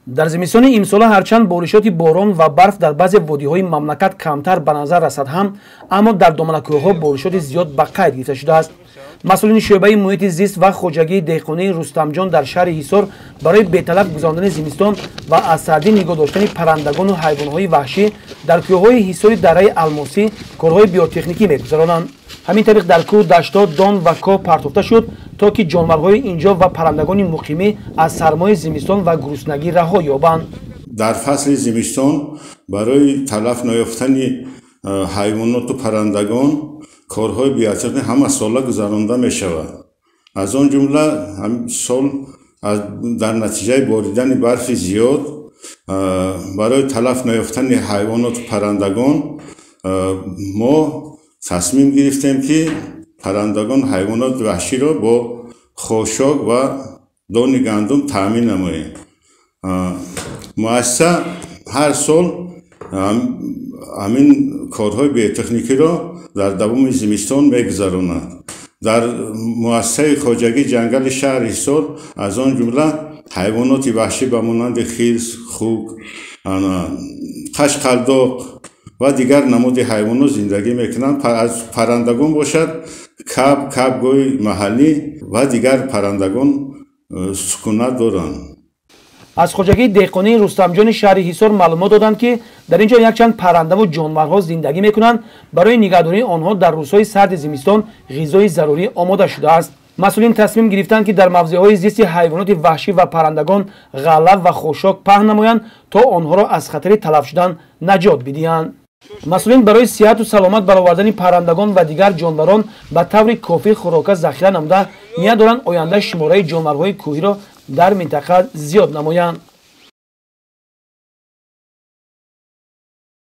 дар зимистони имсола ҳарчанд боришоти борон ва барф дар баъзе водиҳои мамлакат камтар ба назар расад ҳам, аммо дар доманакӯҳҳо боришоти зиёд ба қайд гирифта шудааст. масъулини шӯъбаи муҳити зист ва хоҷагии деҳқонии Рустамҷон дар шаҳри Ҳисор барои беталаб гузарондани зимистон ва аз сардӣ нигоҳ доштани паррандагону ҳайвонҳои ваҳшӣ дар кӯҳҳои ҳисори дараи Алмосӣ корҳои биотехникӣ мегузаронанд. ҳамин тариқ дар кӯҳ даштҳо дон ва коҳ партофта шуд, то ки ҷонварҳои инҷо ва паррандагони муқимӣ аз сармои зимистон ва гуруснагӣ раҳо ёбанд. дар фасли зимистон барои талаф наёфтани ҳайвоноту паррандагон корҳои биотехникӣ ҳама сола гузаронда мешавад. аз он ҷумла сол дар натиҷаи боридани барфи зиёд барои талаф наёфтани ҳайвоноту паррандагон мо тасмим гирифтем ки паррандагон ҳайвоноти ваҳширо бо хошок ва дони гандум таъмин намоем. муассиса ҳар сол ҳамин корҳои биотехникиро дар давоми зимистон мегузаронад. дар муассисаи хоҷагии ҷангали шаҳри Ҳисор аз он ҷумла ҳайвоноти ваҳшӣ ба монанди хирс, хук, қашқалдоқ ва дигар намуди ҳайвонот зиндагӣ мекунанд. аз паррандагон бошад кабгои маҳаллӣ ва дигар паррандагон сукунат доранд. аз хоҷагии деҳқонии Рустамҷони шаҳри Ҳисор маълумот доданд, ки дар ин ҷо якчанд паррандаву ҷонварҳо зиндагӣ мекунанд. барои нигаҳдории онҳо дар рӯзҳои сарди зимистон ғизои зарурӣ омода шудааст. масъулин тасмим гирифтанд, ки дар мавзеъҳои зисти ҳайвоноти ваҳшӣ ва паррандагон ғаллаб ва хошок паҳн намоянд, то онҳоро аз хатари талаф шудан наҷот бидиҳанд. масъулин барои сиҳату саломат баровардани паррандагон ва дигар ҷонварон ба таври кофӣ хӯрока захира намуда, ният доранд оянда шумораи ҷонварҳои кӯҳиро дар минтақа зиёд намоянд.